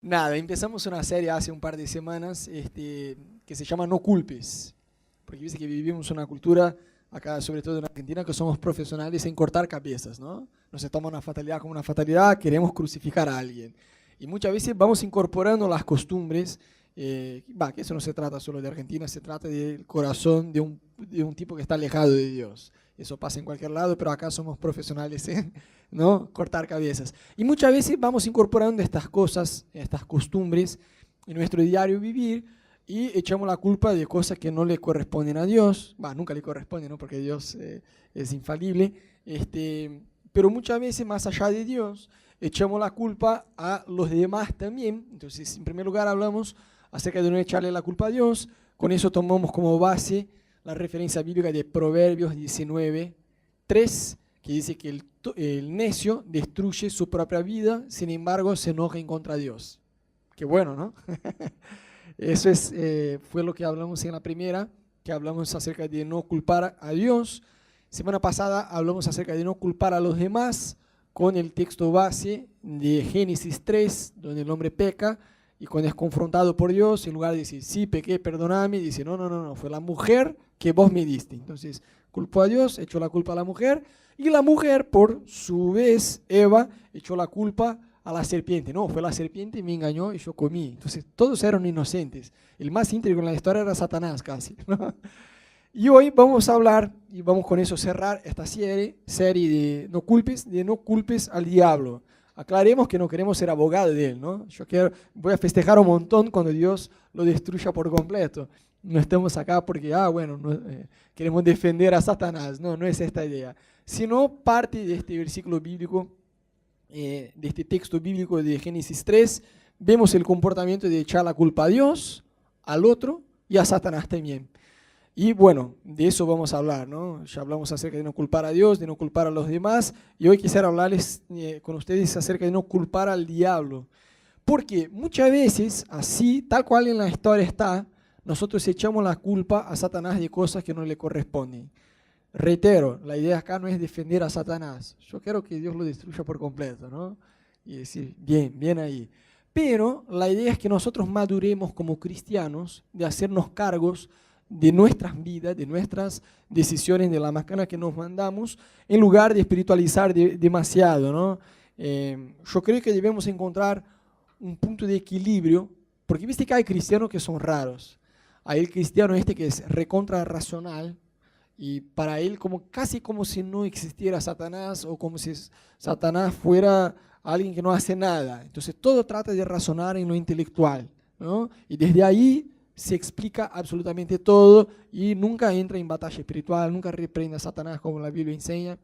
Nada, empezamos una serie hace un par de semanas que se llama No culpes, porque viste que vivimos una cultura acá, sobre todo en Argentina, que somos profesionales en cortar cabezas, ¿no? Nos toma una fatalidad como una fatalidad, queremos crucificar a alguien. Y muchas veces vamos incorporando las costumbres, que eso no se trata solo de Argentina, se trata del corazón de un tipo que está alejado de Dios. Eso pasa en cualquier lado, pero acá somos profesionales en, ¿no?, cortar cabezas. Y muchas veces vamos incorporando estas cosas, estas costumbres en nuestro diario vivir y echamos la culpa de cosas que no le corresponden a Dios. Nunca le corresponden, ¿no?, porque Dios es infalible. Pero muchas veces, más allá de Dios, echamos la culpa a los demás también. Entonces, en primer lugar, hablamos acerca de no echarle la culpa a Dios. Con eso tomamos como base la referencia bíblica de Proverbios 19:3, que dice que el necio destruye su propia vida, sin embargo se enoja en contra de Dios. Qué bueno, ¿no? Eso fue lo que hablamos en la primera, que hablamos acerca de no culpar a Dios. Semana pasada hablamos acerca de no culpar a los demás con el texto base de Génesis 3, donde el hombre peca y cuando es confrontado por Dios, en lugar de decir, sí, pequé, perdóname, dice, no, fue la mujer que vos me diste. Entonces, culpó a Dios, echó la culpa a la mujer, y la mujer, por su vez, Eva, echó la culpa a la serpiente. No, fue la serpiente, me engañó y yo comí. Entonces, todos eran inocentes. El más íntegro en la historia era Satanás casi, ¿no? Y hoy vamos a hablar, y vamos con eso cerrar esta serie de no culpes al diablo. Aclaremos que no queremos ser abogados de él, ¿no? Voy a festejar un montón cuando Dios lo destruya por completo. No estamos acá porque, queremos defender a Satanás. No es esta idea. Sino parte de este versículo bíblico, de este texto bíblico de Génesis 3, vemos el comportamiento de echar la culpa a Dios, al otro y a Satanás también. Y bueno, de eso vamos a hablar, ¿no? Ya hablamos acerca de no culpar a Dios, de no culpar a los demás, y hoy quisiera hablarles con ustedes acerca de no culpar al diablo. Porque muchas veces, así, tal cual en la historia está, nosotros echamos la culpa a Satanás de cosas que no le corresponden. Reitero, la idea acá no es defender a Satanás. Yo quiero que Dios lo destruya por completo, ¿no? Y decir, bien ahí. Pero la idea es que nosotros maduremos como cristianos de hacernos cargos de nuestras vidas, de nuestras decisiones, de la macana que nos mandamos, en lugar de espiritualizar demasiado, ¿no? Yo creo que debemos encontrar un punto de equilibrio, porque viste que hay cristianos que son raros. Hay el cristiano que es recontra racional, y para él casi como si no existiera Satanás, o como si Satanás fuera alguien que no hace nada. Entonces todo trata de razonar en lo intelectual, ¿no? Y desde ahí se explica absolutamente todo y nunca entra en batalla espiritual, nunca reprende a Satanás como la Biblia enseña.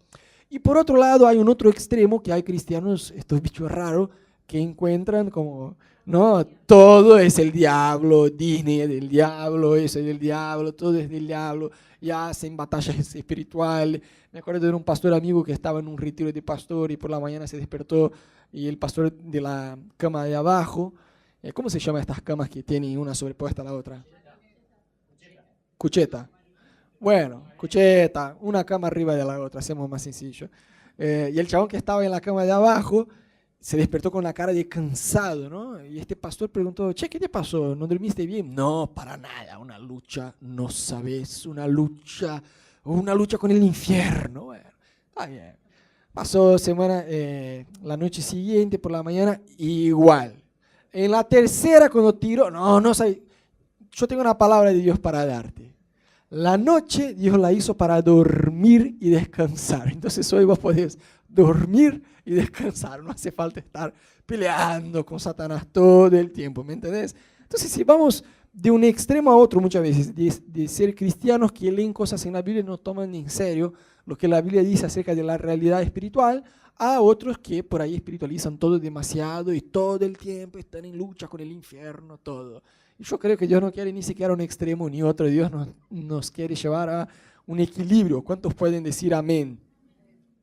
Y por otro lado hay un otro extremo, que hay cristianos, estos bichos raros, que encuentran como, no, todo es el diablo, Disney es del diablo, eso es del diablo, todo es del diablo, y hacen batallas espirituales. Me acuerdo de un pastor amigo que estaba en un retiro de pastor y por la mañana se despertó y el pastor de la cama de abajo, ¿cómo se llaman estas camas que tienen una sobrepuesta a la otra? Cucheta. Bueno, cucheta, una cama arriba de la otra, hacemos más sencillo. Y el chabón que estaba en la cama de abajo se despertó con la cara de cansado, ¿no? Y este pastor preguntó, che, ¿qué te pasó? ¿No dormiste bien? No, para nada, una lucha, no sabes, una lucha con el infierno. Bueno, está bien. Pasó la noche siguiente, por la mañana, igual. En la tercera, cuando tiró, no sabes, yo tengo una palabra de Dios para darte. La noche Dios la hizo para dormir y descansar. Entonces hoy vos podés dormir y descansar. No hace falta estar peleando con Satanás todo el tiempo, ¿me entendés? Entonces si vamos de un extremo a otro muchas veces, de ser cristianos que leen cosas en la Biblia y no toman en serio lo que la Biblia dice acerca de la realidad espiritual, a otros que por ahí espiritualizan todo demasiado y todo el tiempo están en lucha con el infierno, todo. Y yo creo que Dios no quiere ni siquiera un extremo ni otro. Dios nos quiere llevar a un equilibrio. ¿Cuántos pueden decir amén?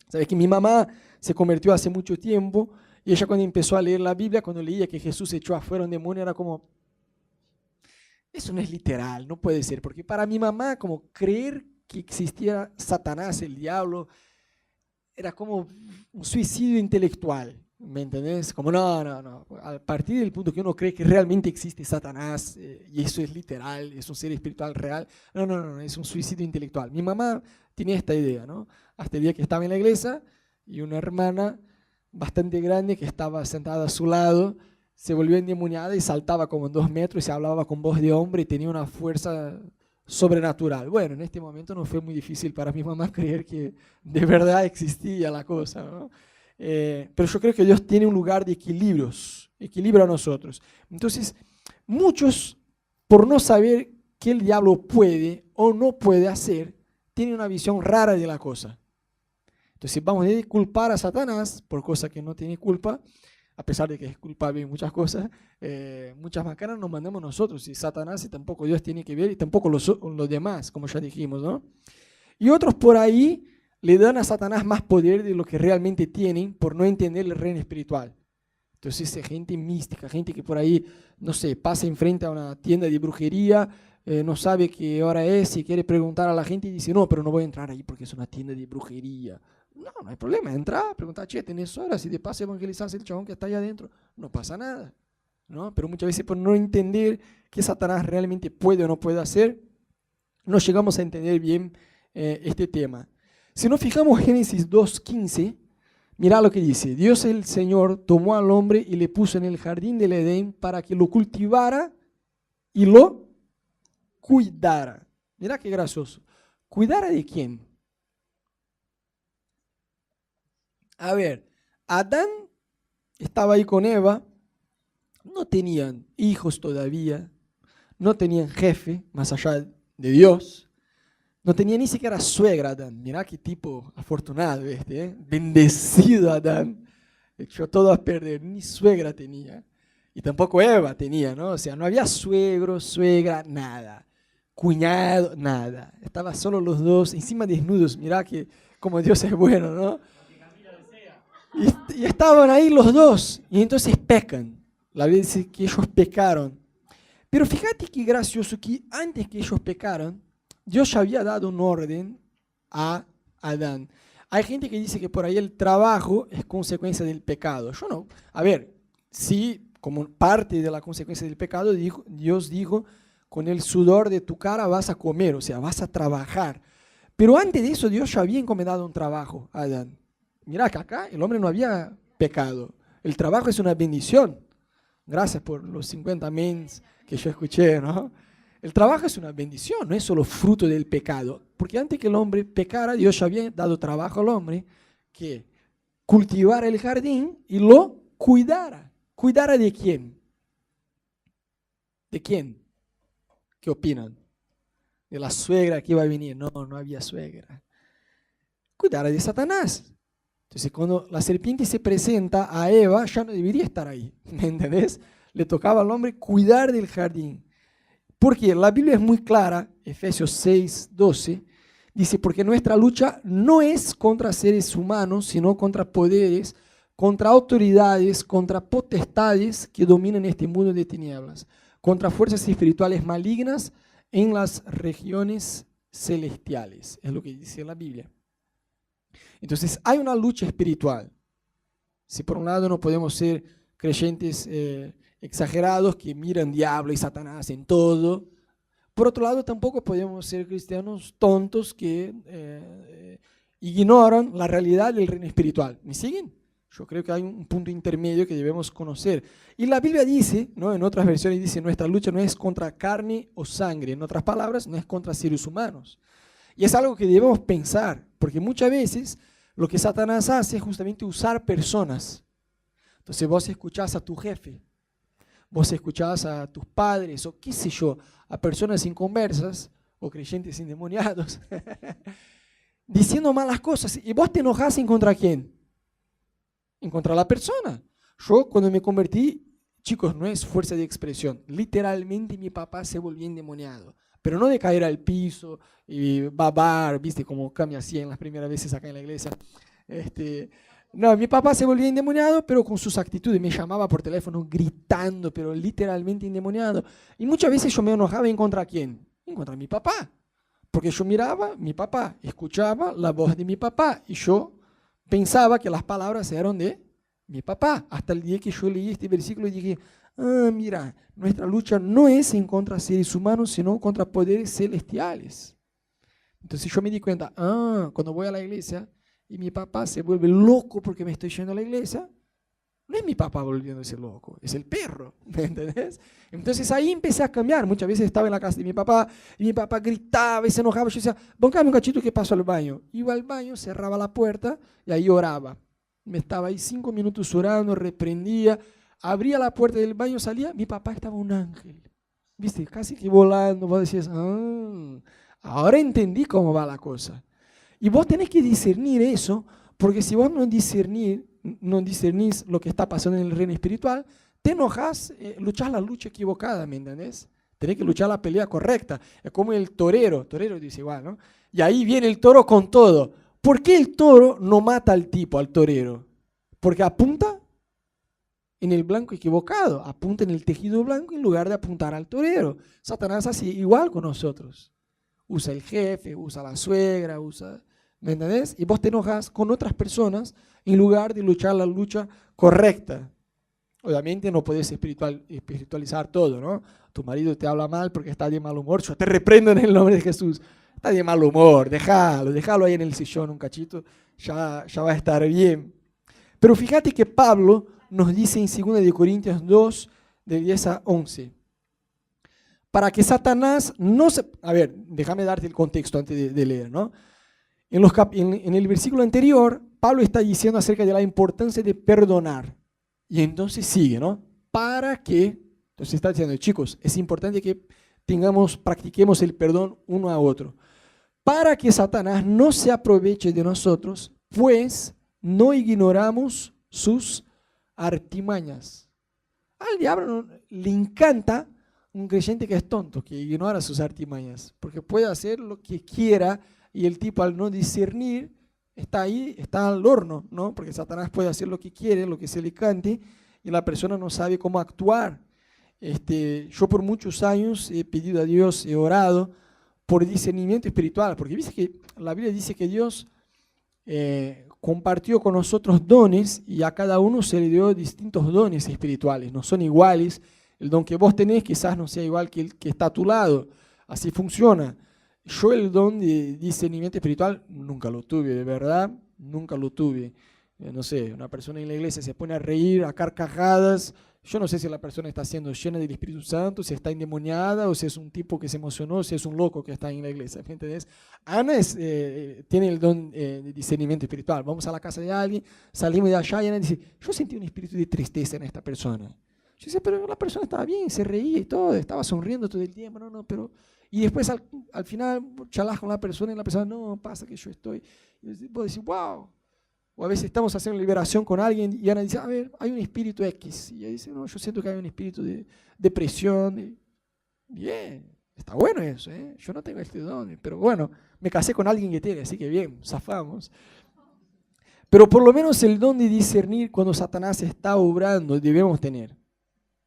Sabes que mi mamá se convirtió hace mucho tiempo y ella, cuando empezó a leer la Biblia, cuando leía que Jesús echó afuera un demonio, era como, eso no es literal, no puede ser, porque para mi mamá como creer que existiera Satanás, el diablo, era como un suicidio intelectual. ¿Me entendés? Como no. A partir del punto que uno cree que realmente existe Satanás, y eso es literal, es un ser espiritual real, no, es un suicidio intelectual. Mi mamá tenía esta idea, ¿no? Hasta el día que estaba en la iglesia y una hermana bastante grande que estaba sentada a su lado se volvió endemoniada y saltaba como en 2 metros y se hablaba con voz de hombre y tenía una fuerza sobrenatural. Bueno, en este momento no fue muy difícil para mi mamá creer que de verdad existía la cosa, ¿no? Pero yo creo que Dios tiene un lugar de equilibrios, equilibra a nosotros. Entonces, muchos, por no saber qué el diablo puede o no puede hacer, tienen una visión rara de la cosa. Entonces, vamos a culpar a Satanás por cosas que no tiene culpa, a pesar de que es culpable en muchas cosas. Muchas macanas nos mandamos nosotros, y Satanás, y tampoco Dios tiene que ver, y tampoco los demás, como ya dijimos, ¿no? Y otros por ahí le dan a Satanás más poder de lo que realmente tienen por no entender el reino espiritual. Entonces, gente mística, gente que por ahí, no sé, pasa enfrente a una tienda de brujería, no sabe qué hora es y quiere preguntar a la gente y dice, no, pero no voy a entrar ahí porque es una tienda de brujería. No hay problema, entra, pregunta, che, ¿tenés horas? Si te pasa evangelizar el chabón que está allá adentro, no pasa nada, ¿no? Pero muchas veces por no entender qué Satanás realmente puede o no puede hacer, no llegamos a entender bien este tema. Si nos fijamos en Génesis 2:15, mirá lo que dice. Dios el Señor tomó al hombre y le puso en el jardín del Edén para que lo cultivara y lo cuidara. Mirá qué gracioso. ¿Cuidara de quién? A ver, Adán estaba ahí con Eva, no tenían hijos todavía, no tenían jefe más allá de Dios. No tenía ni siquiera suegra Adán. Mirá qué tipo afortunado este, ¿eh? Bendecido Adán. Echó todo a perder. Ni suegra tenía. Y tampoco Eva tenía, ¿no? O sea, no había suegro, suegra, nada. Cuñado, nada. Estaban solo los dos, encima desnudos. Mirá que como Dios es bueno, ¿no? Y estaban ahí los dos. Y entonces pecan. La Biblia dice que ellos pecaron. Pero fíjate qué gracioso que antes que ellos pecaron, Dios ya había dado un orden a Adán. Hay gente que dice que por ahí el trabajo es consecuencia del pecado. Yo no. A ver, sí, como parte de la consecuencia del pecado, Dios dijo, con el sudor de tu cara vas a comer, o sea, vas a trabajar. Pero antes de eso, Dios ya había encomendado un trabajo a Adán. Mirá que acá el hombre no había pecado. El trabajo es una bendición. Gracias por los 50 amens que yo escuché, ¿no? El trabajo es una bendición, no es solo fruto del pecado. Porque antes que el hombre pecara, Dios ya había dado trabajo al hombre que cultivara el jardín y lo cuidara. ¿Cuidara de quién? ¿De quién? ¿Qué opinan? ¿De la suegra que iba a venir? No, no había suegra. Cuidara de Satanás. Entonces, cuando la serpiente se presenta a Eva, ya no debería estar ahí. ¿Me entendés? Le tocaba al hombre cuidar del jardín. Porque la Biblia es muy clara, Efesios 6:12, dice, porque nuestra lucha no es contra seres humanos, sino contra poderes, contra autoridades, contra potestades que dominan este mundo de tinieblas, contra fuerzas espirituales malignas en las regiones celestiales. Es lo que dice la Biblia. Entonces, hay una lucha espiritual. Si por un lado no podemos ser creyentes exagerados que miran diablo y Satanás en todo, por otro lado tampoco podemos ser cristianos tontos que ignoran la realidad del reino espiritual. ¿Me siguen? Yo creo que hay un punto intermedio que debemos conocer. Y la Biblia dice, ¿no? En otras versiones dice, nuestra lucha no es contra carne o sangre. En otras palabras, no es contra seres humanos. Y es algo que debemos pensar, porque muchas veces lo que Satanás hace es justamente usar personas. Entonces vos escuchás a tu jefe, vos escuchás a tus padres, o qué sé yo, a personas inconversas, o creyentes endemoniados, diciendo malas cosas, y vos te enojás en contra quién, en contra la persona. Yo cuando me convertí, chicos, no es fuerza de expresión, literalmente mi papá se volvió endemoniado. Pero no de caer al piso y babar, viste, como Cami hacía en las primeras veces acá en la iglesia. No, mi papá se volvía endemoniado, pero con sus actitudes. Me llamaba por teléfono gritando, pero literalmente endemoniado. Y muchas veces yo me enojaba en contra de quién, en contra de mi papá. Porque yo miraba a mi papá, escuchaba la voz de mi papá y yo pensaba que las palabras eran de Mi papá, hasta el día que yo leí este versículo y dije, mira, nuestra lucha no es en contra de seres humanos, sino contra poderes celestiales. Entonces yo me di cuenta, cuando voy a la iglesia y mi papá se vuelve loco porque me estoy yendo a la iglesia, no es mi papá volviéndose loco, es el perro, ¿me entendés? Entonces ahí empecé a cambiar. Muchas veces estaba en la casa de mi papá y mi papá gritaba y se enojaba. Yo decía, bancame un cachito que paso al baño. Iba al baño, cerraba la puerta y ahí oraba. Me estaba ahí 5 minutos orando, reprendía, abría la puerta del baño, salía, mi papá estaba un ángel. ¿Viste? Casi que volando. Vos decías, ahora entendí cómo va la cosa. Y vos tenés que discernir eso, porque si vos no discernís lo que está pasando en el reino espiritual, te enojas, luchás la lucha equivocada, ¿me entendés? Tenés que luchar la pelea correcta. Es como el torero dice igual, ¿no? Y ahí viene el toro con todo. ¿Por qué el toro no mata al tipo, al torero? Porque apunta en el blanco equivocado, apunta en el tejido blanco en lugar de apuntar al torero. Satanás hace igual con nosotros. Usa el jefe, usa la suegra, ¿me entendés? Y vos te enojas con otras personas en lugar de luchar la lucha correcta. Obviamente no puedes espiritualizar todo, ¿no? Tu marido te habla mal porque está de mal humor, yo te reprendo en el nombre de Jesús. Está de mal humor, déjalo ahí en el sillón un cachito, ya va a estar bien. Pero fíjate que Pablo nos dice en 2 de Corintios 2, de 10 a 11, para que Satanás no se... A ver, déjame darte el contexto antes de leer, ¿no? En el versículo anterior, Pablo está diciendo acerca de la importancia de perdonar. Y entonces sigue, ¿no? Para que, entonces está diciendo, chicos, es importante que practiquemos el perdón uno a otro. Para que Satanás no se aproveche de nosotros, pues no ignoramos sus artimañas. Al diablo le encanta un creyente que es tonto, que ignora sus artimañas, porque puede hacer lo que quiera y el tipo al no discernir está ahí, está al horno, ¿no? Porque Satanás puede hacer lo que quiere, lo que se le cante y la persona no sabe cómo actuar. Yo por muchos años he pedido a Dios, he orado por discernimiento espiritual, porque viste que la Biblia dice que Dios compartió con nosotros dones y a cada uno se le dio distintos dones espirituales, no son iguales. El don que vos tenés quizás no sea igual que el que está a tu lado, así funciona. Yo el don de discernimiento espiritual nunca lo tuve, de verdad, nunca lo tuve. No sé, una persona en la iglesia se pone a reír a carcajadas. Yo no sé si la persona está siendo llena del Espíritu Santo, si está endemoniada o si es un tipo que se emocionó, si es un loco que está en la iglesia. ¿Me entendés? Ana tiene el don de discernimiento espiritual. Vamos a la casa de alguien, salimos de allá y Ana dice, yo sentí un espíritu de tristeza en esta persona. Yo decía, pero la persona estaba bien, se reía y todo, estaba sonriendo todo el tiempo, pero... Y después al final charlas con la persona y la persona, no, pasa que yo estoy... Y vos decís, wow. O a veces estamos haciendo liberación con alguien y Ana dice, a ver, hay un espíritu X. Y ella dice, no, yo siento que hay un espíritu de depresión. Bien, está bueno eso, ¿eh? Yo no tengo este don, pero bueno, me casé con alguien que tiene, así que bien, zafamos. Pero por lo menos el don de discernir cuando Satanás está obrando debemos tener.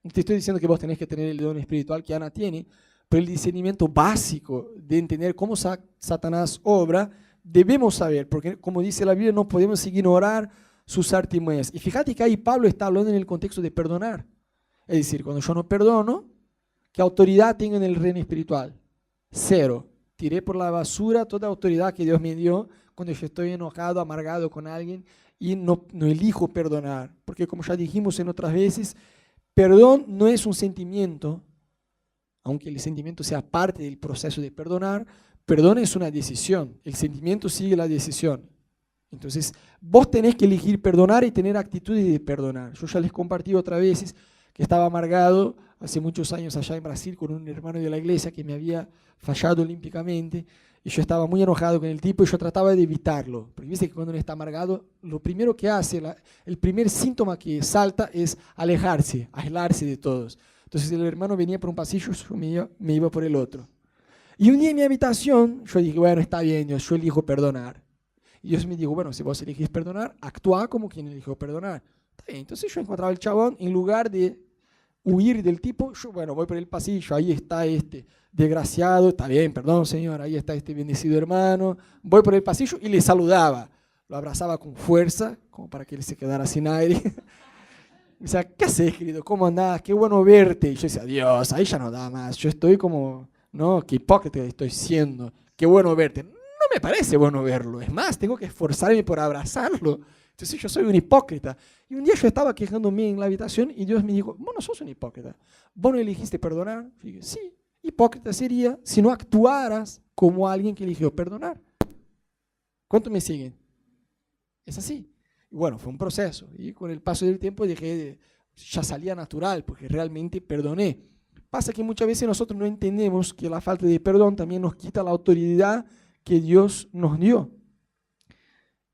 No te estoy diciendo que vos tenés que tener el don espiritual que Ana tiene, pero el discernimiento básico de entender cómo Satanás obra, debemos saber, porque como dice la Biblia, no podemos ignorar sus artimañas. Y fíjate que ahí Pablo está hablando en el contexto de perdonar. Es decir, cuando yo no perdono, ¿qué autoridad tengo en el reino espiritual? Cero. Tiré por la basura toda autoridad que Dios me dio cuando yo estoy enojado, amargado con alguien y no elijo perdonar. Porque como ya dijimos en otras veces, perdón no es un sentimiento, aunque el sentimiento sea parte del proceso de perdonar, perdón es una decisión, el sentimiento sigue la decisión. Entonces, vos tenés que elegir perdonar y tener actitudes de perdonar. Yo ya les compartí otras veces que estaba amargado hace muchos años allá en Brasil con un hermano de la iglesia que me había fallado olímpicamente y yo estaba muy enojado con el tipo y yo trataba de evitarlo. Porque viste que cuando uno está amargado, lo primero que hace, el primer síntoma que salta es alejarse, aislarse de todos. Entonces el hermano venía por un pasillo, yo me iba por el otro. Y un día en mi habitación, yo dije, bueno, está bien, Dios, yo elijo perdonar. Y Dios me dijo, bueno, si vos elegís perdonar, actúa como quien eligió perdonar. Está bien, entonces yo encontraba el chabón, en lugar de huir del tipo, yo, bueno, voy por el pasillo, ahí está este desgraciado, está bien, perdón señor, ahí está este bendecido hermano. Voy por el pasillo y le saludaba. Lo abrazaba con fuerza, como para que él se quedara sin aire. Me decía, ¿qué haces, querido? ¿Cómo andás? Qué bueno verte. Y yo decía, Dios, ahí ya no da más. Yo estoy como, no, qué hipócrita estoy siendo. Qué bueno verte. No me parece bueno verlo. Es más, tengo que esforzarme por abrazarlo. Entonces yo soy un hipócrita. Y un día yo estaba quejándome en la habitación y Dios me dijo, vos no sos un hipócrita. ¿Vos no elegiste perdonar? Y dije, sí, hipócrita sería si no actuaras como alguien que eligió perdonar. ¿Cuánto me siguen? Es así. Y bueno, fue un proceso. Y con el paso del tiempo ya salía natural, porque realmente perdoné. Pasa que muchas veces nosotros no entendemos que la falta de perdón también nos quita la autoridad que Dios nos dio.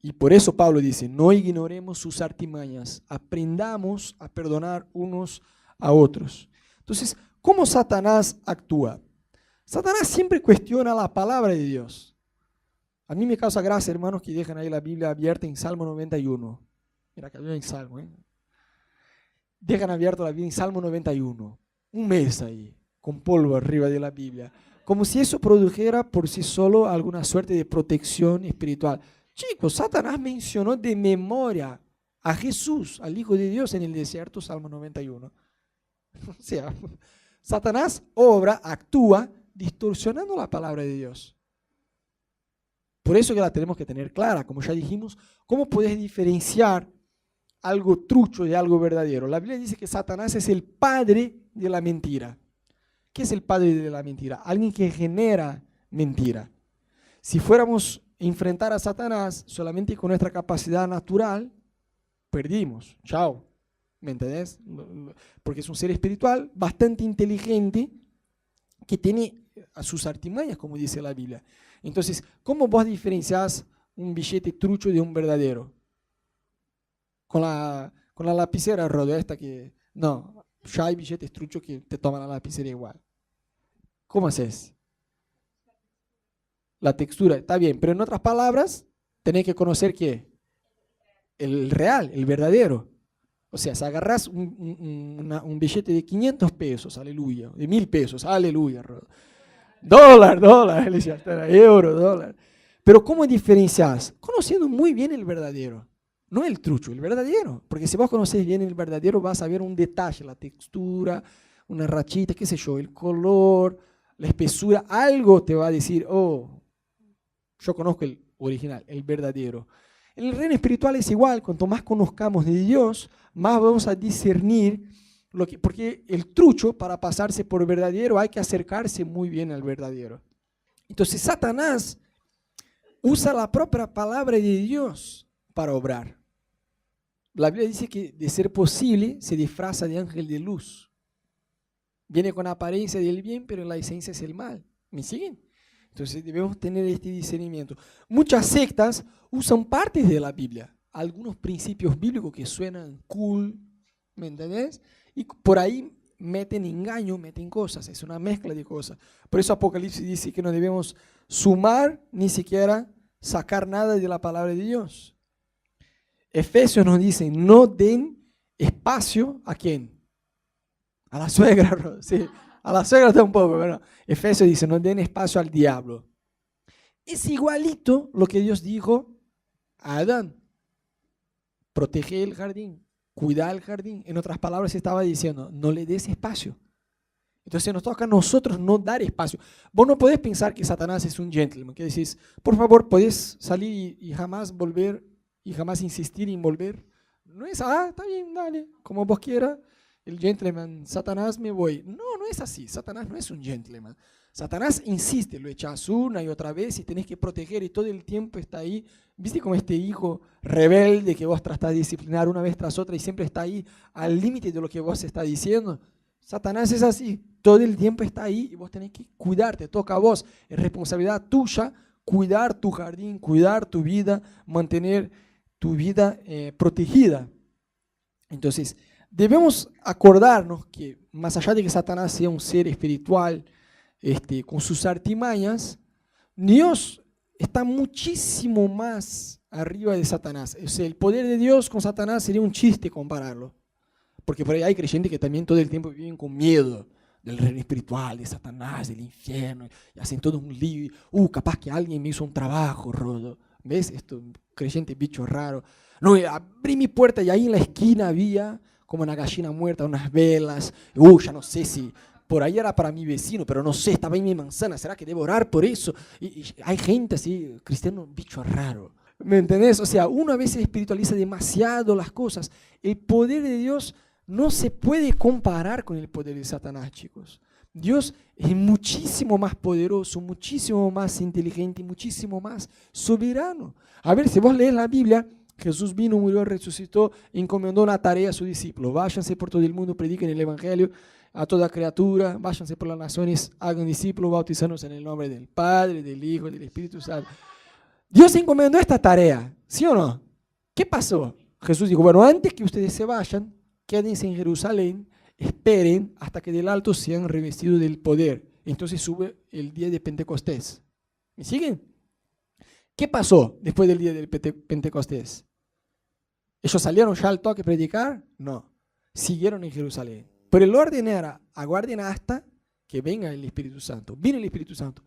Y por eso Pablo dice, no ignoremos sus artimañas, aprendamos a perdonar unos a otros. Entonces, ¿cómo Satanás actúa? Satanás siempre cuestiona la palabra de Dios. A mí me causa gracia, hermanos, que dejan ahí la Biblia abierta en Salmo 91. Mira que había en Salmo, ¿eh? Dejan abierta la Biblia en Salmo 91. Un mes ahí, con polvo arriba de la Biblia. Como si eso produjera por sí solo alguna suerte de protección espiritual. Chicos, Satanás mencionó de memoria a Jesús, al Hijo de Dios en el desierto, Salmo 91. O sea, Satanás obra, actúa, distorsionando la palabra de Dios. Por eso que la tenemos que tener clara, como ya dijimos, ¿cómo puedes diferenciar algo trucho de algo verdadero? La Biblia dice que Satanás es el padre de la mentira. ¿Qué es el padre de la mentira? Alguien que genera mentira. Si fuéramos a enfrentar a Satanás solamente con nuestra capacidad natural, perdimos. Chao. ¿Me entendés? Porque es un ser espiritual bastante inteligente que tiene a sus artimañas, como dice la Biblia. Entonces, ¿cómo vos diferenciás un billete trucho de un verdadero? Con la lapicera, Rodo, esta que... No, ya hay billetes truchos que te toman la lapicera igual. ¿Cómo haces? La textura, está bien, pero en otras palabras, tenés que conocer ¿qué? El real, el verdadero. O sea, si agarrás un billete de 500 pesos, aleluya, de 1000 pesos, aleluya, Rodo. Dólar, euro, dólar. Pero ¿cómo diferencias? Conociendo muy bien el verdadero. No el trucho, el verdadero. Porque si vos conocés bien el verdadero, vas a ver un detalle, la textura, una rachita, qué sé yo, el color, la espesura. Algo te va a decir, oh, yo conozco el original, el verdadero. En el reino espiritual es igual. Cuanto más conozcamos de Dios, más vamos a discernir porque el trucho, para pasarse por verdadero, hay que acercarse muy bien al verdadero. Entonces Satanás usa la propia palabra de Dios para obrar. La Biblia dice que, de ser posible, se disfraza de ángel de luz. Viene con apariencia del bien, pero en la esencia es el mal. ¿Me siguen? Entonces debemos tener este discernimiento. Muchas sectas usan partes de la Biblia, algunos principios bíblicos que suenan cool, ¿me entendés? Y por ahí meten engaño, meten cosas, es una mezcla de cosas. Por eso Apocalipsis dice que no debemos sumar ni siquiera sacar nada de la palabra de Dios. Efesios nos dice, no den espacio a ¿quién? A la suegra, sí, a la suegra está un poco, pero Efesios dice, no den espacio al diablo. Es igualito lo que Dios dijo a Adán. Protege el jardín. Cuida el jardín. En otras palabras, estaba diciendo, no le des espacio. Entonces nos toca a nosotros no dar espacio. Vos no podés pensar que Satanás es un gentleman, que decís, por favor, podés salir y jamás volver, y jamás insistir en volver. No es, está bien, dale, como vos quieras, el gentleman, Satanás, me voy. No, no es así, Satanás no es un gentleman. Satanás insiste, lo echas una y otra vez y tenés que proteger y todo el tiempo está ahí. ¿Viste como este hijo rebelde que vos tratás de disciplinar una vez tras otra y siempre está ahí al límite de lo que vos estás diciendo? Satanás es así, todo el tiempo está ahí y vos tenés que cuidarte, toca a vos. Es responsabilidad tuya cuidar tu jardín, cuidar tu vida, mantener tu vida protegida. Entonces, debemos acordarnos que más allá de que Satanás sea un ser espiritual, con sus artimañas, Dios está muchísimo más arriba de Satanás. O sea, el poder de Dios con Satanás sería un chiste compararlo. Porque por ahí hay creyentes que también todo el tiempo viven con miedo del reino espiritual, de Satanás, del infierno, y hacen todo un lío. Capaz que alguien me hizo un trabajo, Rodo. ¿Ves? Esto, creyente bicho raro. No, abrí mi puerta y ahí en la esquina había como una gallina muerta, unas velas. Ya no sé si por ahí era para mi vecino, pero no sé, estaba en mi manzana, ¿será que debo orar por eso? Y hay gente así, cristiano, bicho raro. ¿Me entendés? O sea, uno a veces espiritualiza demasiado las cosas. El poder de Dios no se puede comparar con el poder de Satanás, chicos. Dios es muchísimo más poderoso, muchísimo más inteligente, muchísimo más soberano. A ver, si vos lees la Biblia, Jesús vino, murió, resucitó, encomendó una tarea a sus discípulos. Váyanse por todo el mundo, prediquen el Evangelio a toda criatura, váyanse por las naciones, hagan discípulos, bautizándose en el nombre del Padre, del Hijo, del Espíritu Santo. Dios encomendó esta tarea, ¿sí o no? ¿Qué pasó? Jesús dijo, bueno, antes que ustedes se vayan, quédense en Jerusalén, esperen hasta que del alto sean revestidos del poder. Entonces sube el día de Pentecostés. ¿Me siguen? ¿Qué pasó después del día del Pentecostés? ¿Ellos salieron ya al toque a predicar? No, siguieron en Jerusalén. Pero el orden era, aguarden hasta que venga el Espíritu Santo. Vino el Espíritu Santo.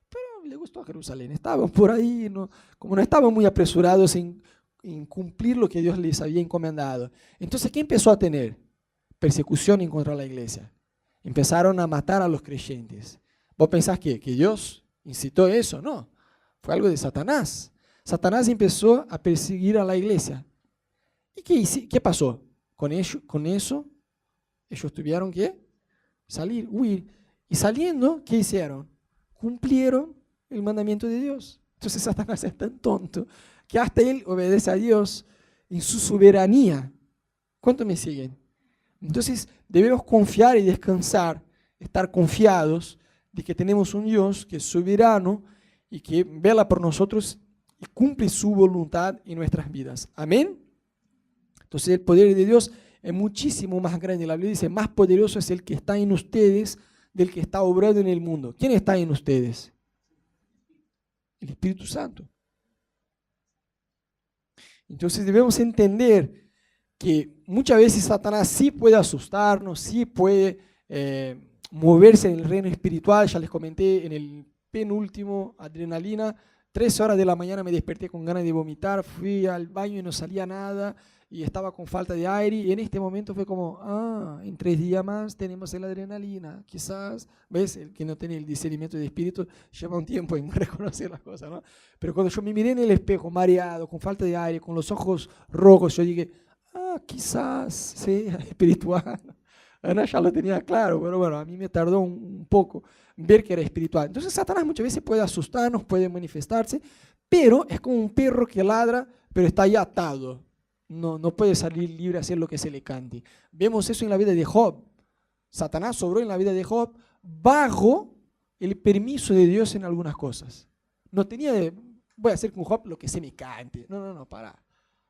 Pero le gustó a Jerusalén. Estaban por ahí, como no estaban muy apresurados en cumplir lo que Dios les había encomendado. Entonces, ¿qué empezó a tener? Persecución en contra de la iglesia. Empezaron a matar a los creyentes. ¿Vos pensás que Dios incitó eso? No, fue algo de Satanás. Satanás empezó a perseguir a la iglesia. ¿Y qué pasó? Con eso, ellos tuvieron que salir, huir. Y saliendo, ¿qué hicieron? Cumplieron el mandamiento de Dios. Entonces Satanás es tan tonto que hasta él obedece a Dios en su soberanía. ¿Cuánto me siguen? Entonces debemos confiar y descansar, estar confiados de que tenemos un Dios que es soberano y que vela por nosotros y cumple su voluntad en nuestras vidas. Amén. Entonces el poder de Dios es muchísimo más grande. La Biblia dice, más poderoso es el que está en ustedes del que está obrando en el mundo. ¿Quién está en ustedes? El Espíritu Santo. Entonces debemos entender que muchas veces Satanás sí puede asustarnos, sí puede moverse en el reino espiritual. Ya les comenté en el penúltimo, adrenalina, 3 horas de la mañana me desperté con ganas de vomitar, fui al baño y no salía nada y estaba con falta de aire, y en este momento fue como, en 3 días más tenemos la adrenalina, quizás, ¿ves? El que no tiene el discernimiento de espíritu lleva un tiempo en reconocer las cosas, ¿no? Pero cuando yo me miré en el espejo, mareado, con falta de aire, con los ojos rojos, yo dije, quizás sea espiritual. Ana ya lo tenía claro, pero bueno, a mí me tardó un poco ver que era espiritual. Entonces Satanás muchas veces puede asustarnos, puede manifestarse, pero es como un perro que ladra, pero está ahí atado. No puede salir libre a hacer lo que se le cante. Vemos eso en la vida de Job. Satanás obró en la vida de Job bajo el permiso de Dios en algunas cosas. No tenía voy a hacer con Job lo que se me cante. No, para.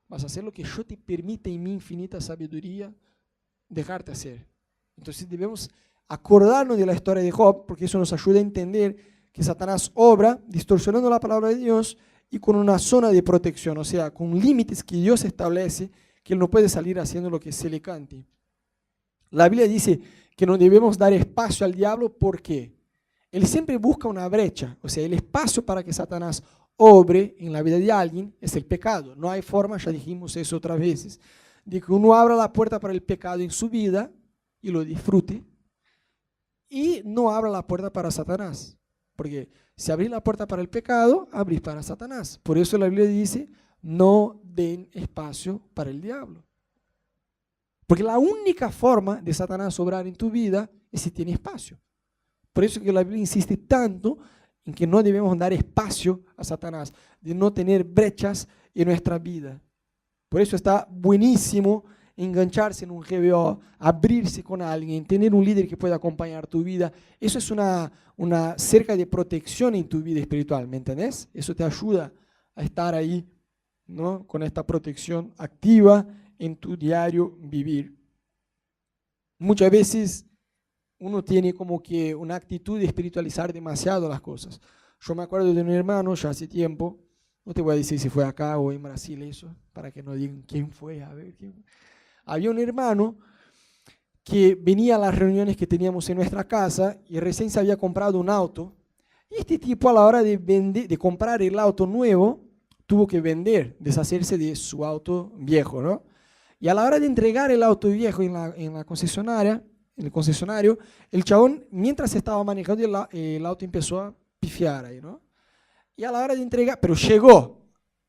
Vas a hacer lo que yo te permite en mi infinita sabiduría dejarte hacer. Entonces debemos acordarnos de la historia de Job, porque eso nos ayuda a entender que Satanás obra distorsionando la palabra de Dios y con una zona de protección, o sea, con límites que Dios establece, que él no puede salir haciendo lo que se le cante. La Biblia dice que no debemos dar espacio al diablo porque él siempre busca una brecha, o sea, el espacio para que Satanás obre en la vida de alguien es el pecado. No hay forma, ya dijimos eso otras veces, de que uno abra la puerta para el pecado en su vida y lo disfrute, y no abra la puerta para Satanás. Porque si abrís la puerta para el pecado, abrís para Satanás. Por eso la Biblia dice, no den espacio para el diablo. Porque la única forma de Satanás obrar en tu vida es si tiene espacio. Por eso que la Biblia insiste tanto en que no debemos dar espacio a Satanás, de no tener brechas en nuestra vida. Por eso está buenísimo engancharse en un GBO, abrirse con alguien, tener un líder que pueda acompañar tu vida. Eso es una cerca de protección en tu vida espiritual, ¿me entendés? Eso te ayuda a estar ahí, ¿no? Con esta protección activa en tu diario vivir. Muchas veces uno tiene como que una actitud de espiritualizar demasiado las cosas. Yo me acuerdo de un hermano ya hace tiempo, no te voy a decir si fue acá o en Brasil eso, para que no digan quién fue, a ver quién fue. Había un hermano que venía a las reuniones que teníamos en nuestra casa y recién se había comprado un auto. Y este tipo a la hora de comprar el auto nuevo, tuvo que deshacerse de su auto viejo, ¿no? Y a la hora de entregar el auto viejo en el concesionario, el chabón, mientras estaba manejando, el auto empezó a pifiar ahí, ¿no? Y a la hora de entregar, pero llegó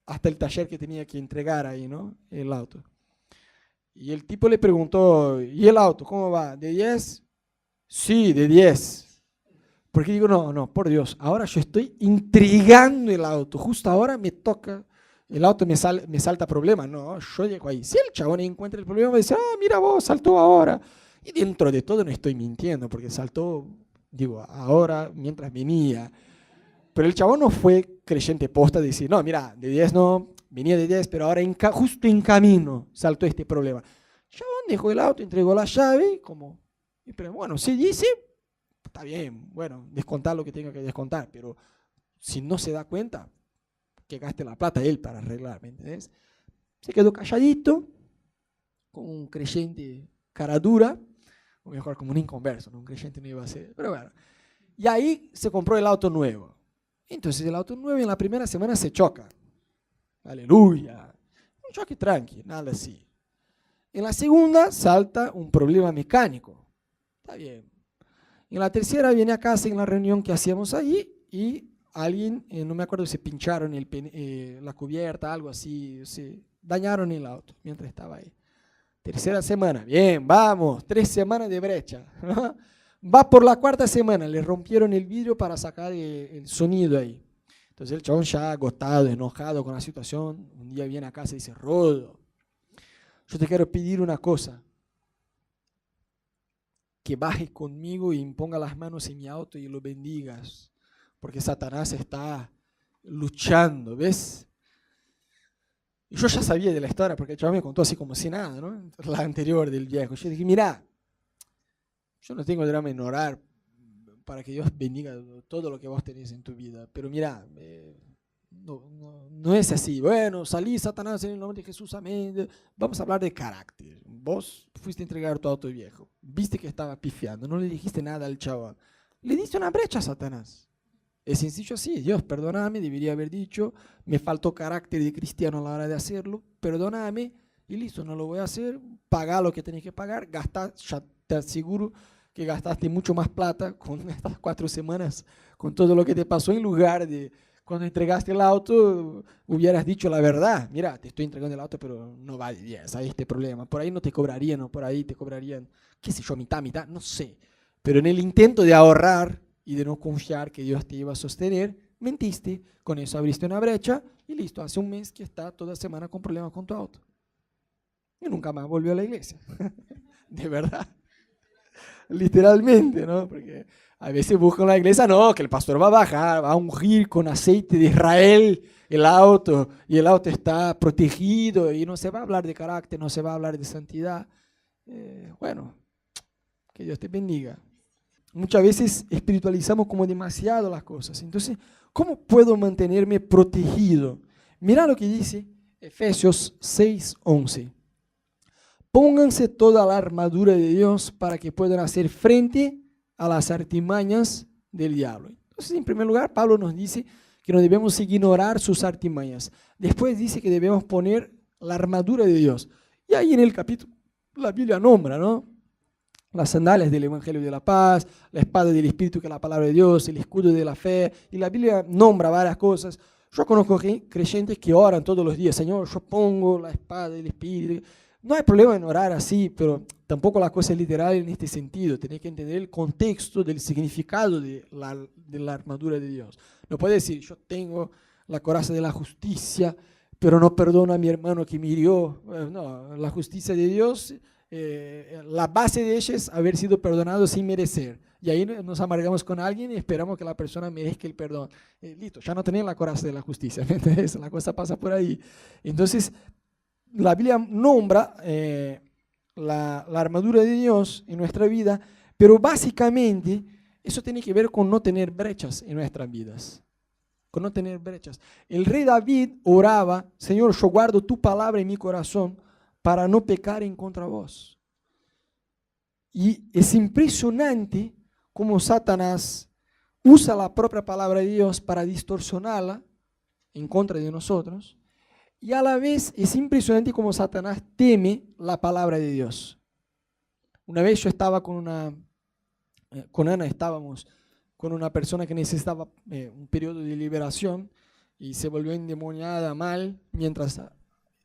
hasta el taller que tenía que entregar ahí, ¿no? El auto. Y el tipo le preguntó, ¿y el auto cómo va? ¿De 10? Sí, de 10. Porque digo, no, por Dios, ahora yo estoy entregando el auto, justo ahora me toca, el auto me salta problema. No, yo llego ahí. Si el chabón encuentra el problema, me dice, mira vos, saltó ahora. Y dentro de todo no estoy mintiendo, porque saltó, digo, ahora, mientras venía. Pero el chabón no fue creyente posta de decir, no, mira, de 10 no, venía de 10, pero ahora justo en camino saltó este problema. El chabón dejó el auto, entregó la llave, pero bueno, si dice, está bien, bueno, descontar lo que tenga que descontar, pero si no se da cuenta, que gaste la plata él para arreglar, ¿me entendés? Se quedó calladito, con un creyente cara dura, o mejor, como un inconverso, ¿no? Un creyente no iba a ser, pero bueno. Y ahí se compró el auto nuevo. Entonces el auto nuevo en la primera semana se choca. Aleluya. Un choque tranqui, nada así. En la segunda salta un problema mecánico. Está bien. En la tercera viene a casa en la reunión que hacíamos ahí y alguien, no me acuerdo si pincharon la cubierta, algo así, dañaron el auto mientras estaba ahí. Tercera semana, bien, vamos, 3 semanas de brecha, ¿no? Va por la cuarta semana, le rompieron el vidrio para sacar el sonido ahí. Entonces el chabón ya agotado, enojado con la situación, un día viene a casa y dice, Rodo, yo te quiero pedir una cosa, que bajes conmigo y imponga las manos en mi auto y lo bendigas, porque Satanás está luchando, ¿ves? Y yo ya sabía de la historia, porque el chaval me contó así como si nada, ¿no? La anterior del viejo. Yo dije, mira, yo no tengo drama en orar para que Dios bendiga todo lo que vos tenés en tu vida, pero mira, no es así. Bueno, salí Satanás en el nombre de Jesús, amén. Vamos a hablar de carácter. Vos fuiste a entregar tu auto viejo, viste que estaba pifiando, no le dijiste nada al chaval, le diste una brecha a Satanás. Es sencillo así, Dios, perdóname, debería haber dicho, me faltó carácter de cristiano a la hora de hacerlo, perdóname, y listo, no lo voy a hacer, paga lo que tenés que pagar, gastá, ya te aseguro que gastaste mucho más plata con estas 4 semanas, con todo lo que te pasó, en lugar de cuando entregaste el auto, hubieras dicho la verdad, mira, te estoy entregando el auto, pero no va de 10, hay este problema, por ahí no te cobrarían, o por ahí te cobrarían, qué sé yo, mitad, no sé, pero en el intento de ahorrar, y de no confiar que Dios te iba a sostener, mentiste, con eso abriste una brecha y listo, hace un mes que está toda semana con problemas con tu auto. Y nunca más volvió a la iglesia. De verdad. Literalmente, ¿no? Porque a veces buscan la iglesia, no, que el pastor va a bajar, va a ungir con aceite de Israel el auto y el auto está protegido y no se va a hablar de carácter, no se va a hablar de santidad. Bueno, que Dios te bendiga. Muchas veces espiritualizamos como demasiado las cosas. Entonces, ¿cómo puedo mantenerme protegido? Mira lo que dice Efesios 6:11. Pónganse toda la armadura de Dios para que puedan hacer frente a las artimañas del diablo. Entonces, en primer lugar, Pablo nos dice que no debemos ignorar sus artimañas. Después dice que debemos poner la armadura de Dios. Y ahí en el capítulo, la Biblia nombra, ¿no? Las sandalias del Evangelio de la Paz, la espada del Espíritu que es la palabra de Dios, el escudo de la fe, y la Biblia nombra varias cosas. Yo conozco creyentes que oran todos los días, Señor, yo pongo la espada del Espíritu. No hay problema en orar así, pero tampoco la cosa es literal en este sentido. Tenés que entender el contexto del significado de la armadura de Dios. No puedes decir, yo tengo la coraza de la justicia, pero no perdono a mi hermano que me hirió. No, la justicia de Dios, la base de ella es haber sido perdonado sin merecer. Y ahí nos amargamos con alguien y esperamos que la persona merezca el perdón. Listo, ya no tenés la coraza de la justicia, ¿me entiendes? La cosa pasa por ahí. Entonces, la Biblia nombra la armadura de Dios en nuestra vida, pero básicamente eso tiene que ver con no tener brechas en nuestras vidas. Con no tener brechas. El rey David oraba, Señor, yo guardo tu palabra en mi corazón para no pecar en contra vos. Y es impresionante cómo Satanás usa la propia palabra de Dios para distorsionarla en contra de nosotros. Y a la vez es impresionante cómo Satanás teme la palabra de Dios. Una vez yo estaba con Ana estábamos con una persona que necesitaba un periodo de liberación y se volvió endemoniada mal mientras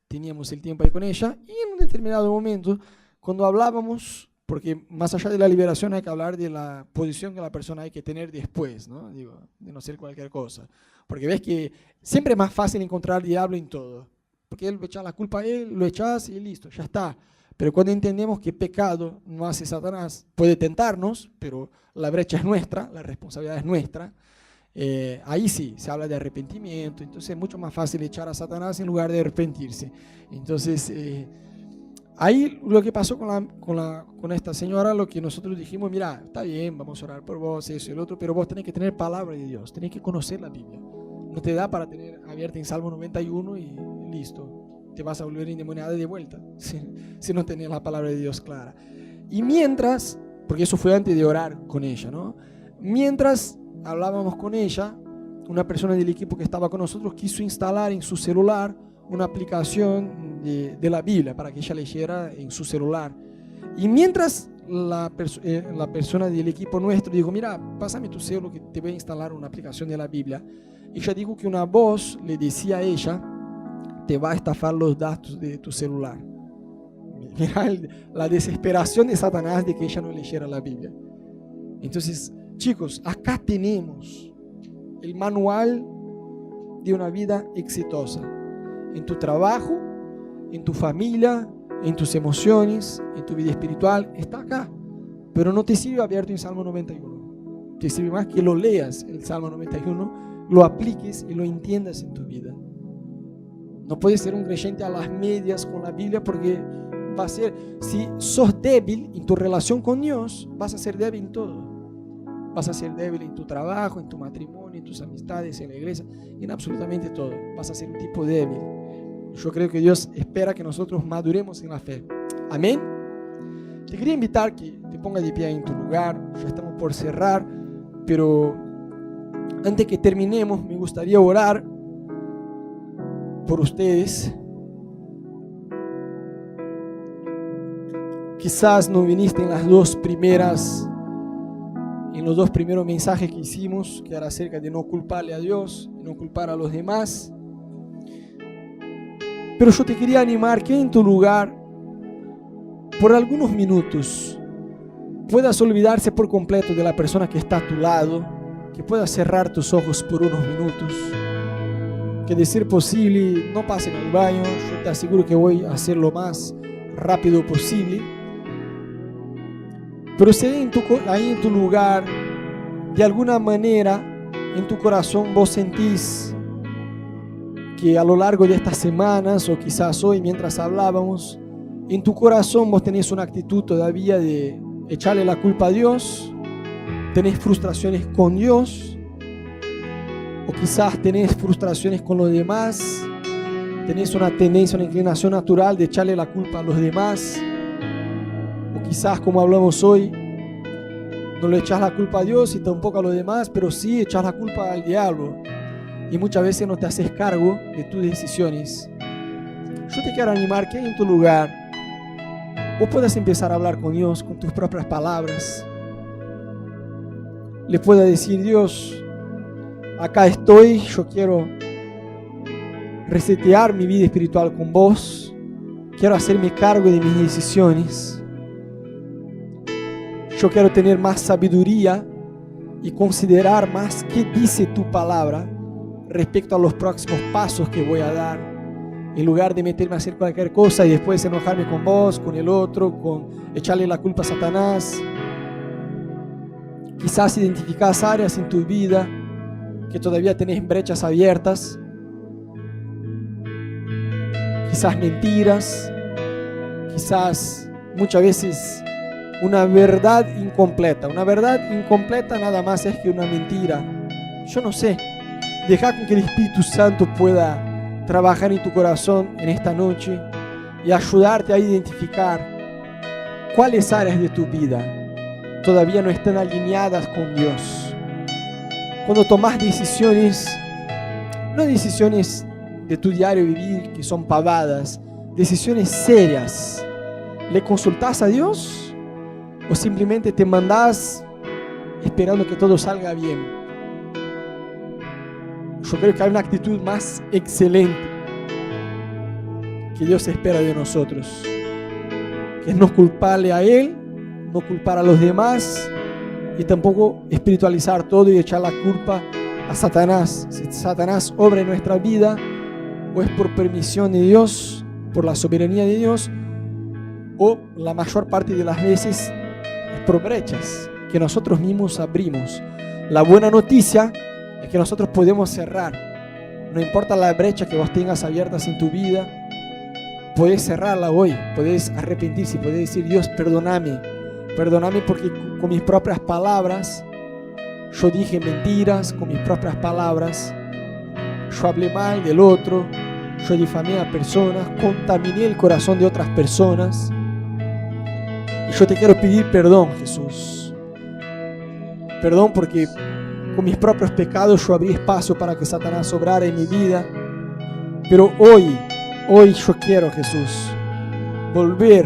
teníamos el tiempo ahí con ella. Y en un determinado momento, cuando hablábamos, porque más allá de la liberación hay que hablar de la posición que la persona hay que tener después, ¿no? Digo, de no ser cualquier cosa. Porque ves que siempre es más fácil encontrar diablo en todo. Porque él echa la culpa a él, lo echas y listo, ya está. Pero cuando entendemos que pecado no hace Satanás, puede tentarnos, pero la brecha es nuestra, la responsabilidad es nuestra. Ahí sí, se habla de arrepentimiento, entonces es mucho más fácil echar a Satanás en lugar de arrepentirse. Entonces, ahí lo que pasó con esta señora, lo que nosotros dijimos, mira, está bien, vamos a orar por vos, eso y el otro, pero vos tenés que tener palabra de Dios, tenés que conocer la Biblia. No te da para tener abierta en Salmo 91 y listo. Te vas a volver endemoniada de vuelta si no tenés la palabra de Dios clara. Y mientras, porque eso fue antes de orar con ella, ¿no? Mientras hablábamos con ella, una persona del equipo que estaba con nosotros quiso instalar en su celular una aplicación de la Biblia para que ella leyera en su celular. Y mientras la persona del equipo nuestro dijo, mira, pásame tu celular que te voy a instalar una aplicación de la Biblia. Ella dijo que una voz le decía a ella, te va a estafar los datos de tu celular. Mira la desesperación de Satanás de que ella no leyera la Biblia. Entonces, chicos, acá tenemos el manual de una vida exitosa. En tu trabajo, en tu familia, en tus emociones, en tu vida espiritual, está acá. Pero no te sirve abierto en Salmo 91. Te sirve más que lo leas el Salmo 91, lo apliques y lo entiendas en tu vida. No puedes ser un creyente a las medias con la Biblia porque va a ser, si sos débil en tu relación con Dios, vas a ser débil en todo. Vas a ser débil en tu trabajo, en tu matrimonio, en tus amistades, en la iglesia, en absolutamente todo. Vas a ser un tipo débil. Yo creo que Dios espera que nosotros maduremos en la fe. Amén. Te quería invitar que te pongas de pie en tu lugar. Ya estamos por cerrar, pero antes que terminemos, me gustaría orar por ustedes. Quizás no viniste en los dos primeros mensajes que hicimos, que era acerca de no culparle a Dios y no culpar a los demás. Pero yo te quería animar que en tu lugar, por algunos minutos, puedas olvidarse por completo de la persona que está a tu lado, que puedas cerrar tus ojos por unos minutos, que de ser posible no pasen al baño. Yo te aseguro que voy a hacer lo más rápido posible. Pero si ahí en tu lugar, de alguna manera, en tu corazón vos sentís que a lo largo de estas semanas, o quizás hoy mientras hablábamos, en tu corazón vos tenés una actitud todavía de echarle la culpa a Dios, tenés frustraciones con Dios, o quizás tenés frustraciones con los demás, tenés una tendencia, una inclinación natural de echarle la culpa a los demás, o quizás, como hablamos hoy, no le echas la culpa a Dios y tampoco a los demás, pero sí echas la culpa al diablo, y muchas veces no te haces cargo de tus decisiones. Yo te quiero animar que en tu lugar vos puedas empezar a hablar con Dios con tus propias palabras. Le puedas decir, Dios, acá estoy, yo quiero resetear mi vida espiritual con vos, quiero hacerme cargo de mis decisiones, yo quiero tener más sabiduría y considerar más qué dice tu palabra respecto a los próximos pasos que voy a dar, en lugar de meterme a hacer cualquier cosa y después enojarme con vos, con el otro, con echarle la culpa a Satanás. Quizás identificás áreas en tu vida que todavía tenés brechas abiertas, quizás mentiras, quizás muchas veces una verdad incompleta. Una verdad incompleta nada más es que una mentira. Yo no sé. Deja que el Espíritu Santo pueda trabajar en tu corazón en esta noche y ayudarte a identificar cuáles áreas de tu vida todavía no están alineadas con Dios. Cuando tomas decisiones, no decisiones de tu diario vivir que son pavadas, decisiones serias, ¿le consultas a Dios o simplemente te mandás esperando que todo salga bien? Yo creo que hay una actitud más excelente que Dios espera de nosotros, que es no culparle a Él, no culpar a los demás y tampoco espiritualizar todo y echar la culpa a Satanás. Si Satanás obra en nuestra vida, o es por permisión de Dios, por la soberanía de Dios, o la mayor parte de las veces es por brechas que nosotros mismos abrimos. La buena noticia es que nosotros podemos cerrar. No importa la brecha que vos tengas abiertas en tu vida, podés cerrarla hoy, podés arrepentirse, podés decir: Dios, perdóname porque con mis propias palabras yo dije mentiras, con mis propias palabras yo hablé mal del otro, yo difamé a personas, contaminé el corazón de otras personas. Y yo te quiero pedir perdón, Jesús. Perdón porque con mis propios pecados yo abrí espacio para que Satanás obrara en mi vida. Pero hoy yo quiero, Jesús, volver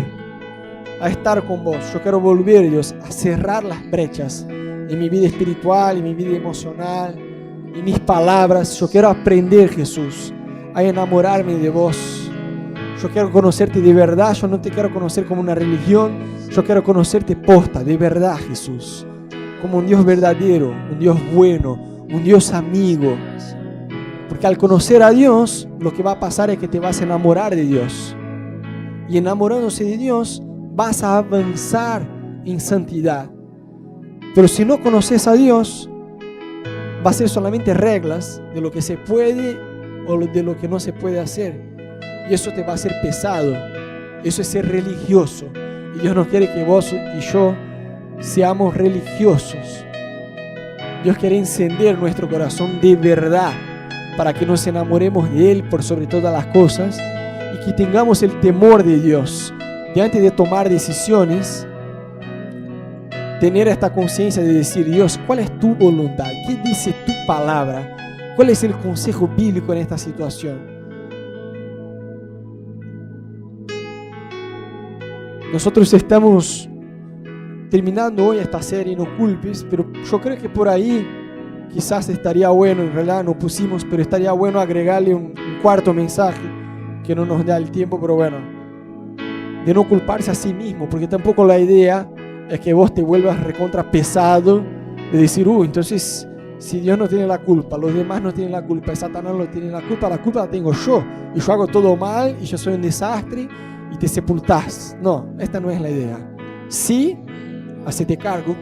a estar con vos. Yo quiero volver, Dios, a cerrar las brechas en mi vida espiritual, en mi vida emocional, en mis palabras. Yo quiero aprender, Jesús, a enamorarme de vos. Yo quiero conocerte de verdad. Yo no te quiero conocer como una religión. Yo quiero conocerte posta, de verdad, Jesús, como un Dios verdadero, un Dios bueno, un Dios amigo. Porque al conocer a Dios, lo que va a pasar es que te vas a enamorar de Dios. Y enamorándose de Dios, vas a avanzar en santidad. Pero si no conoces a Dios, va a ser solamente reglas de lo que se puede o de lo que no se puede hacer. Y eso te va a hacer pesado. Eso es ser religioso. Y Dios no quiere que vos y yo seamos religiosos. Dios quiere encender nuestro corazón de verdad, para que nos enamoremos de Él por sobre todas las cosas y que tengamos el temor de Dios. Y antes de tomar decisiones, tener esta conciencia de decir: Dios, ¿cuál es tu voluntad? ¿Qué dice tu palabra? ¿Cuál es el consejo bíblico en esta situación? Nosotros estamos terminando hoy esta serie No Culpes, pero yo creo que por ahí quizás estaría bueno, en realidad no pusimos, pero estaría bueno agregarle un cuarto mensaje que no nos da el tiempo, pero bueno, de no culparse a sí mismo, porque tampoco la idea es que vos te vuelvas recontra pesado de decir: entonces si Dios no tiene la culpa, los demás no tienen la culpa, Satanás no tiene la culpa la tengo yo, y yo hago todo mal, y yo soy un desastre, y te sepultás. No, esta no es la idea. Sí, hacete cargo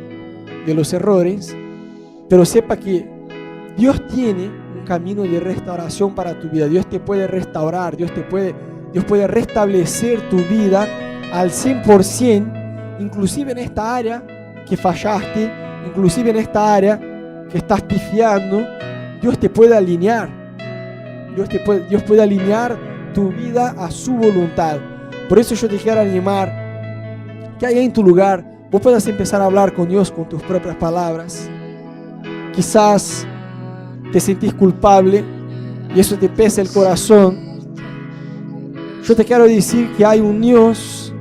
de los errores, pero sepa que Dios tiene un camino de restauración para tu vida. Dios te puede restaurar, Dios puede restablecer tu vida al 100%, inclusive en esta área que fallaste, inclusive en esta área que estás pifiando. Dios te puede alinear. Dios puede alinear tu vida a su voluntad. Por eso yo te quiero animar que allá en tu lugar vos puedas empezar a hablar con Dios con tus propias palabras. Quizás te sentís culpable y eso te pesa el corazón. Yo te quiero decir que hay un Dios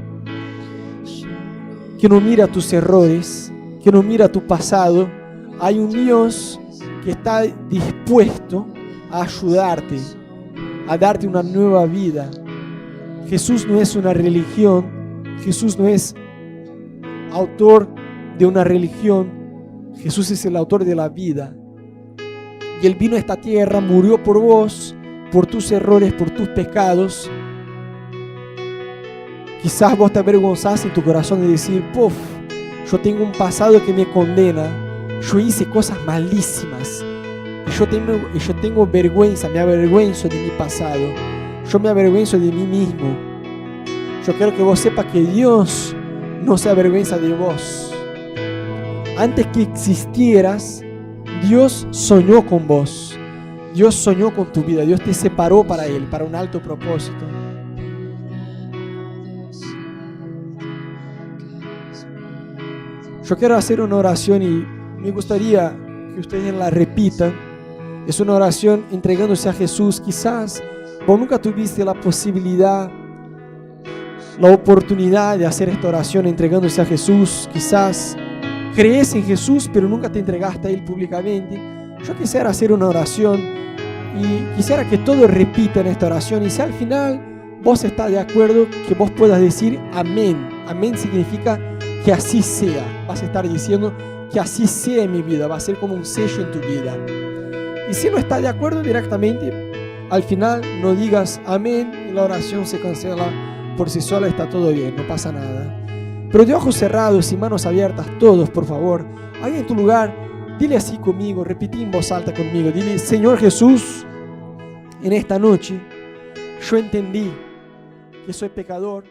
que no mira tus errores, que no mira tu pasado. Hay un Dios que está dispuesto a ayudarte, a darte una nueva vida. Jesús no es una religión, Jesús no es autor de una religión, Jesús es el autor de la vida. Y Él vino a esta tierra, murió por vos, por tus errores, por tus pecados. Quizás vos te avergonzás en tu corazón de decir: yo tengo un pasado que me condena, yo hice cosas malísimas, y yo tengo vergüenza, me avergüenzo de mi pasado, yo me avergüenzo de mí mismo. Yo quiero que vos sepas que Dios no se avergüenza de vos. Antes que existieras, Dios soñó con vos. Dios soñó con tu vida. Dios te separó para Él, para un alto propósito. Yo quiero hacer una oración y me gustaría que ustedes la repitan. Es una oración entregándose a Jesús. Quizás vos nunca tuviste la posibilidad, la oportunidad de hacer esta oración entregándose a Jesús, quizás crees en Jesús pero nunca te entregaste a Él públicamente, yo quisiera hacer una oración y quisiera que todos repitan esta oración, y si al final vos estás de acuerdo, que vos puedas decir amén. Amén significa que así sea. Vas a estar diciendo que así sea en mi vida, va a ser como un sello en tu vida. Y si no estás de acuerdo, directamente al final no digas amén y la oración se cancela por sí sola, está todo bien, no pasa nada. Pero de ojos cerrados y manos abiertas, todos, por favor, ahí en tu lugar, dile así conmigo, repetí en voz alta conmigo, dile: Señor Jesús, en esta noche yo entendí que soy pecador,